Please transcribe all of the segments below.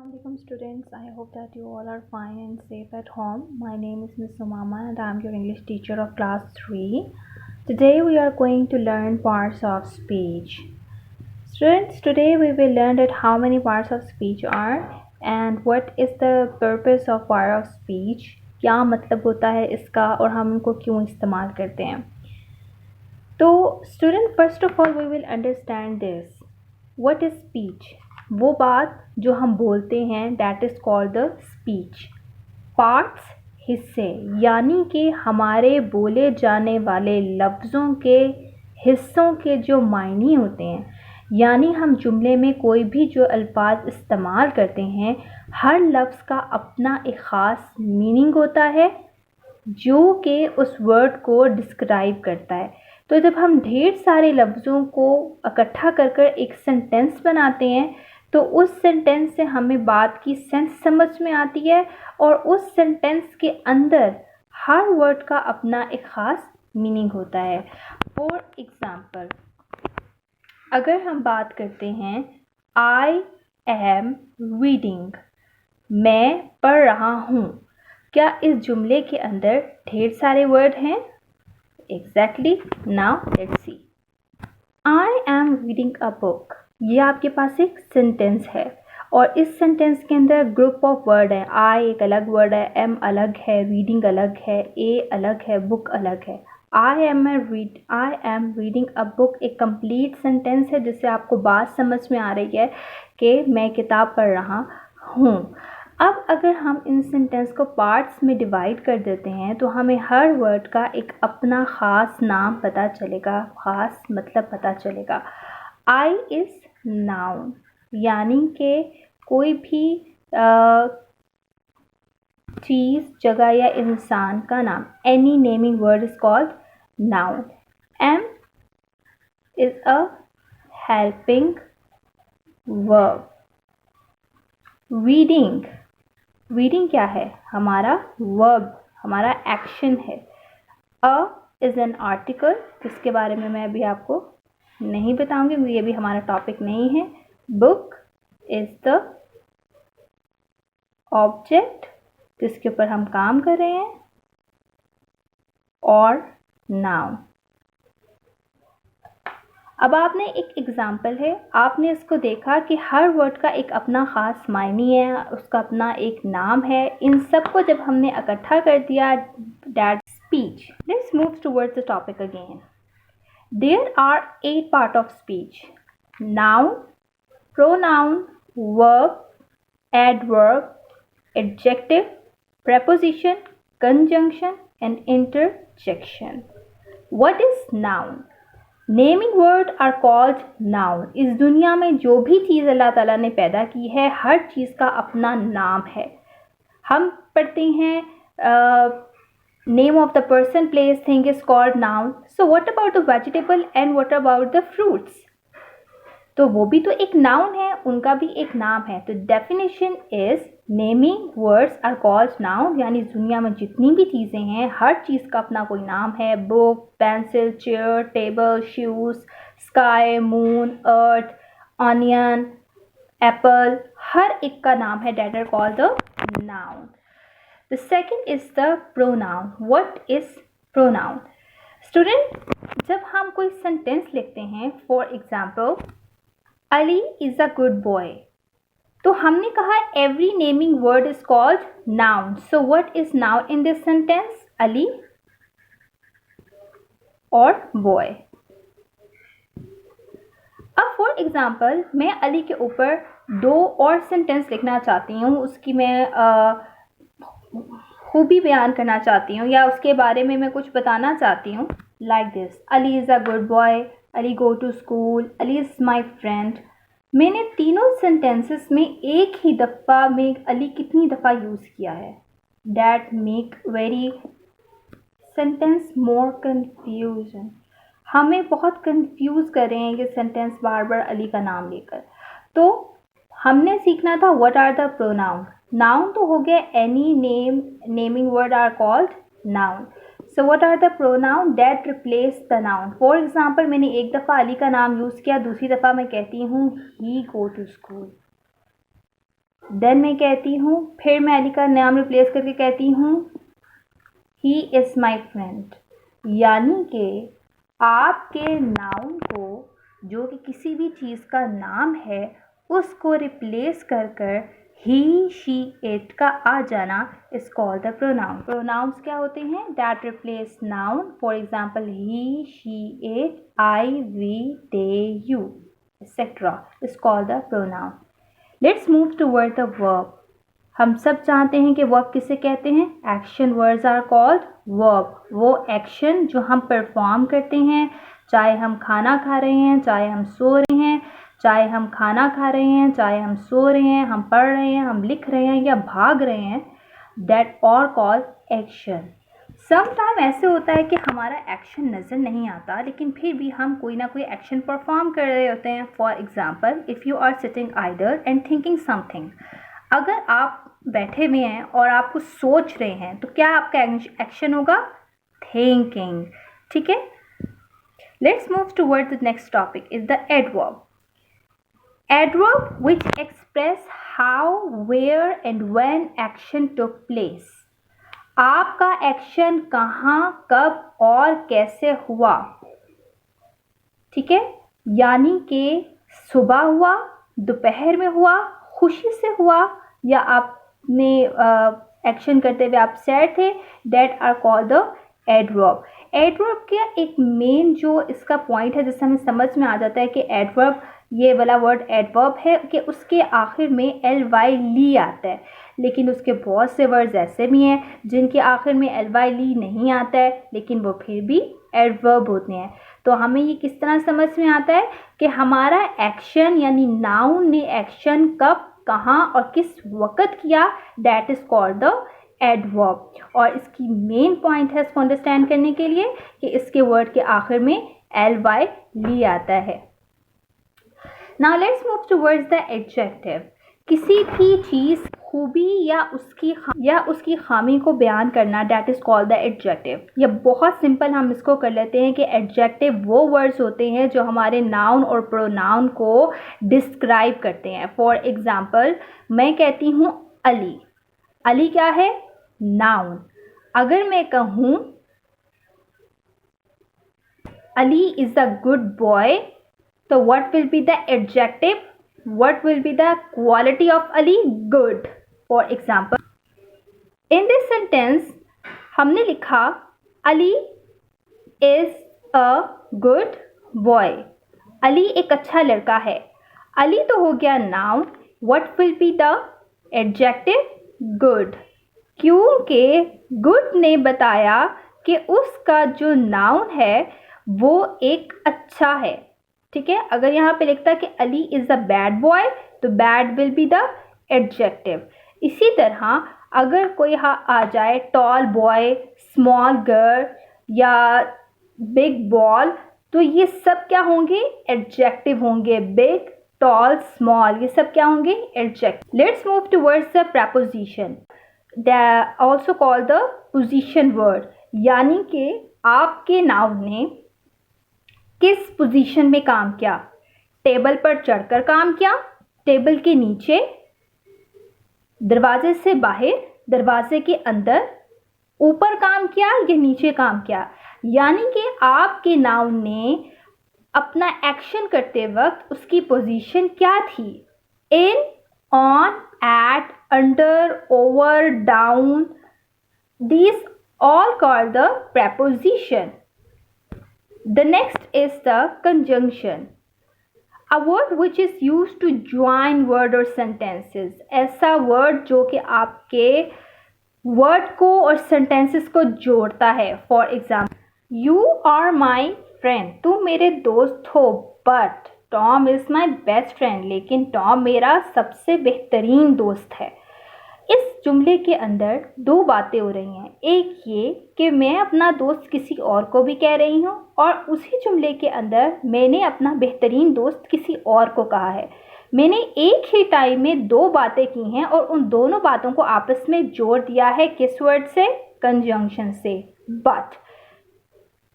Assalamualaikum students, I hope that you all are fine and safe at home. My name is Ms. Sumama and I am your English teacher of class 3. Today we are going to learn parts of speech. Students, today we will learn that how many parts of speech are and what is the purpose of part of speech. क्या मतलब होता है इसका और हम उनको क्यों इस्तेमाल करते हैं. तो student, first of all we will understand this. What is speech? वो बात जो हम बोलते हैं that is called the speech. Parts हिस्से, यानी कि हमारे बोले जाने वाले लफ्ज़ों के हिस्सों के जो मायने होते हैं, यानी हम जुमले में कोई भी जो अल्फाज इस्तेमाल करते हैं, हर लफ्ज़ का अपना एक ख़ास मीनिंग होता है जो कि उस वर्ड को डिस्क्राइब करता है. तो जब हम ढेर सारे लफ्ज़ों को इकट्ठा कर कर एक सेंटेंस बनाते हैं तो उस सेंटेंस से हमें बात की सेंस समझ में आती है और उस सेंटेंस के अंदर हर वर्ड का अपना एक ख़ास मीनिंग होता है. फॉर एग्ज़ाम्पल, अगर हम बात करते हैं आई एम रीडिंग, मैं पढ़ रहा हूँ, क्या इस जुमले के अंदर ढेर सारे वर्ड हैं? Exactly. Now let's see. I am reading a book, ये आपके पास एक सेंटेंस है और इस सेंटेंस के अंदर ग्रुप ऑफ वर्ड है. आई एक अलग वर्ड है, एम अलग है, रीडिंग अलग है, ए अलग है, बुक अलग है. I am reading a book एक कंप्लीट सेंटेंस है जिससे आपको बात समझ में आ रही है कि मैं किताब पढ़ रहा हूँ. अब अगर हम इन सेंटेंस को पार्ट्स में डिवाइड कर देते हैं तो हमें हर वर्ड का एक अपना ख़ास नाम पता चलेगा, ख़ास मतलब पता चलेगा. आई इज़ नाउन, यानी कि कोई भी चीज़, जगह या इंसान का नाम. Any naming word is called noun. Am is a helping verb. Reading क्या है? हमारा वर्ब, हमारा एक्शन है. अ इज़ एन आर्टिकल, जिसके बारे में मैं अभी आपको नहीं बताऊंगी, ये भी हमारा टॉपिक नहीं है. बुक इज़ द ऑब्जेक्ट जिसके ऊपर हम काम कर रहे हैं. और नाउन. अब आपने एक एग्जाम्पल है, आपने इसको देखा कि हर वर्ड का एक अपना ख़ास मायने है, उसका अपना एक नाम है. इन सब को जब हमने इकट्ठा कर दिया, that speech. Let's move towards the topic again. There are 8 part of speech: noun, pronoun, verb, adverb, adjective, preposition, conjunction and interjection. What is noun? Naming word are called noun. इस दुनिया में जो भी चीज़ अल्लाह ताला ने पैदा की है, हर चीज़ का अपना नाम है. हम पढ़ते हैं name of the person, place, thing is called noun. So what about the vegetable and what about the fruits? तो वो भी तो एक नाउन है, उनका भी एक नाम है. तो definition is naming words are called noun, यानी दुनिया में जितनी भी चीज़ें हैं हर चीज़ का अपना कोई नाम है. Book, pencil, chair, table, shoes, sky, moon, earth, onion, apple, हर एक का नाम है. That are called the noun. The second is the pronoun. What is pronoun? Student, जब हम कोई सेंटेंस लिखते हैं, for example Ali is a good boy, तो हमने कहा every naming word is called noun. So what is noun in this sentence? Ali और boy. अब फॉर एग्जाम्पल मैं अली के ऊपर 2 और सेंटेंस लिखना चाहती हूँ, उसकी मैं खूबी बयान करना चाहती हूँ या उसके बारे में मैं कुछ बताना चाहती हूँ. Like this: Ali is a good boy, Ali go to school, Ali is my friend. मैंने तीनों सेंटेंसेस में एक ही दफ़ा में अली कितनी दफ़ा यूज़ किया है? That make very sentence more confusion. हमें बहुत कंफ्यूज कर रहे हैं ये सेंटेंस बार बार अली का नाम लेकर. तो हमने सीखना था what are the pronoun. Noun तो हो गया any naming word are called noun. So what are the pronoun that replace the noun? For example मैंने एक दफ़ा अली का नाम यूज़ किया, दूसरी दफ़ा मैं कहती हूँ ही गो टू स्कूल. देन मैं कहती हूँ, फिर मैं अली का नाम रिप्लेस करके कहती हूँ ही इज़ माई फ्रेंड। यानी कि आपके नाउन को, जो कि किसी भी चीज़ का नाम है, उसको रिप्लेस कर कर ही, शी, इट का आ जाना is called the pronoun. Pronouns क्या होते हैं? That replace noun. For example he, she, it, I, we, they, you etcetera is called the pronoun. Let's move toward the verb. हम सब जानते हैं कि वर्ब किसे कहते हैं? Action words are called verb. वो एक्शन जो हम परफॉर्म करते हैं, चाहे हम खाना खा रहे हैं, चाहे हम सो रहे हैं, चाहे हम खाना खा रहे हैं, चाहे हम सो रहे हैं, हम पढ़ रहे हैं, हम लिख रहे हैं या भाग रहे हैं, that all called action. Some time ऐसे होता है कि हमारा एक्शन नज़र नहीं आता, लेकिन फिर भी हम कोई ना कोई एक्शन परफॉर्म कर रहे होते हैं। For example, if you are sitting idle and thinking something, अगर आप बैठे हुए हैं और आप कुछ सोच रहे हैं, तो क्या आपका एक्शन होगा? थिंकिंग। ठीक है, let's move toward the next topic is the adverb. Adverb which express how, where and when action took place. आपका एक्शन कहाँ, कब और कैसे हुआ। ठीक है, यानी कि सुबह हुआ, दोपहर में हुआ, खुशी से हुआ, या आपने एक्शन करते हुए आप सैड थे, that are called the adverb. Adverb का एक मेन जो इसका पॉइंट है, जिससे हमें समझ में आ जाता है कि एडवर्ब, ये वाला वर्ड एडवर्ब है, कि उसके आखिर में एल वाई ली आता है। लेकिन उसके बहुत से वर्ड्स ऐसे भी हैं जिनके आखिर में एल वाई ली नहीं आता है, लेकिन वो फिर भी एडवर्ब होते हैं। तो हमें ये किस तरह समझ में आता है कि हमारा एक्शन यानी नाउन ने एक्शन कब, कहाँ और किस वक़्त किया, that is called the adverb. और इसकी मेन पॉइंट है इसको अंडरस्टैंड करने के लिए कि इसके वर्ड के आखिर में एल वाई ली आता है। Now let's move towards the adjective. किसी भी चीज़ खूबी या उसकी खामी को बयान करना, that is called the adjective. ये बहुत सिंपल, हम इसको कर लेते हैं कि एडजेक्टिव वो वर्ड्स होते हैं जो हमारे नाउन और प्रोनाउन को डिस्क्राइब करते हैं। फॉर एग्जाम्पल, मैं कहती हूँ अली। अली क्या है? नाउन। अगर मैं कहूँ Ali is a good boy, so what will be the adjective? What will be the quality of Ali? Good. For example, in this sentence हमने लिखा Ali is a good boy. Ali एक अच्छा लड़का है। अली तो हो गया noun. What will be the adjective? Good. क्योंकि good ने बताया कि उसका जो नाउन है वो एक अच्छा है। ठीक है, अगर यहाँ पे लिखता कि Ali is a bad boy, तो bad will be the adjective. इसी तरह अगर कोई यहाँ आ जाए टॉल बॉय, स्मॉल गर्ल या बिग बॉल, तो ये सब क्या होंगे? एडजेक्टिव होंगे। बिग, टॉल, स्मॉल, ये सब क्या होंगे? Adjective. Let's move towards the preposition, also called the position word. यानी कि आपके नाउन ने किस पोजीशन में काम किया? टेबल पर चढ़कर काम किया, टेबल के नीचे, दरवाजे से बाहर, दरवाजे के अंदर, ऊपर काम किया या नीचे काम किया। यानी कि आपके नाउन ने अपना एक्शन करते वक्त उसकी पोजीशन क्या थी? In, on, at, under, over, down, these all called the preposition. The next is the conjunction, a word which is used to join word or sentences. ऐसा word जो कि आपके word को और sentences को जोड़ता है। For example, you are my friend, तुम मेरे दोस्त हो, but Tom is my best friend, लेकिन Tom मेरा सबसे बेहतरीन दोस्त है। इस जुमले के अंदर दो बातें हो रही हैं। एक ये कि मैं अपना दोस्त किसी और को भी कह रही हूँ, और उसी जुमले के अंदर मैंने अपना बेहतरीन दोस्त किसी और को कहा है। मैंने एक ही टाइम में दो बातें की हैं और उन दोनों बातों को आपस में जोड़ दिया है। किस वर्ड से? कंजंक्शन से। बट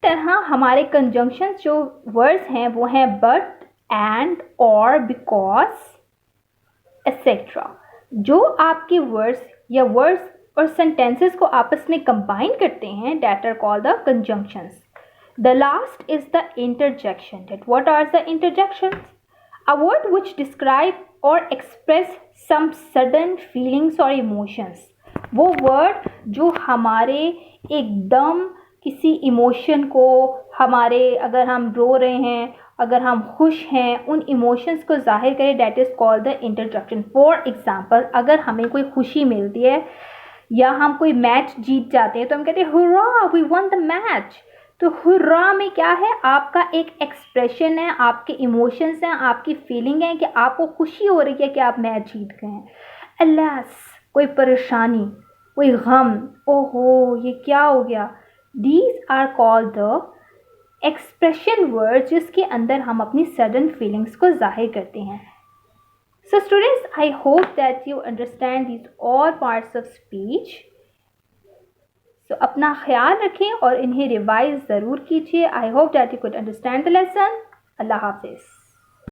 तरह हमारे कंजंक्शन जो वर्ड्स हैं वो हैं बट, एंड, और, बिकॉज, एक्सेट्रा। जो आपके वर्ड्स या वर्ड्स और सेंटेंसेस को आपस में कंबाइन करते हैं, that are called the conjunctions. The last is the interjection. That what are the interjections? A word which describe or express some sudden feelings or emotions. वो वर्ड जो हमारे एकदम किसी इमोशन को, हमारे अगर हम रो रहे हैं, अगर हम खुश हैं, उन इमोशंस को जाहिर करें, that is called the interjection. For example, अगर हमें कोई खुशी मिलती है या हम कोई मैच जीत जाते हैं तो हम कहते हैं hurrah, we won the match. तो हुर्रा में क्या है, आपका एक एक्सप्रेशन है, आपके इमोशंस हैं, आपकी फीलिंग है कि आपको खुशी हो रही है कि आप मैच जीत गए हैं. अलास, कोई परेशानी, कोई गम, ओहो ये क्या हो गया. These are called the expression words जिसके अंदर हम अपनी सडन फीलिंग्स को जाहिर करते हैं. So students, I hope that you understand these all parts of speech. So अपना ख्याल रखें और इन्हें रिवाइज ज़रूर कीजिए. I hope that you could understand the lesson. अल्लाह हाफिज़.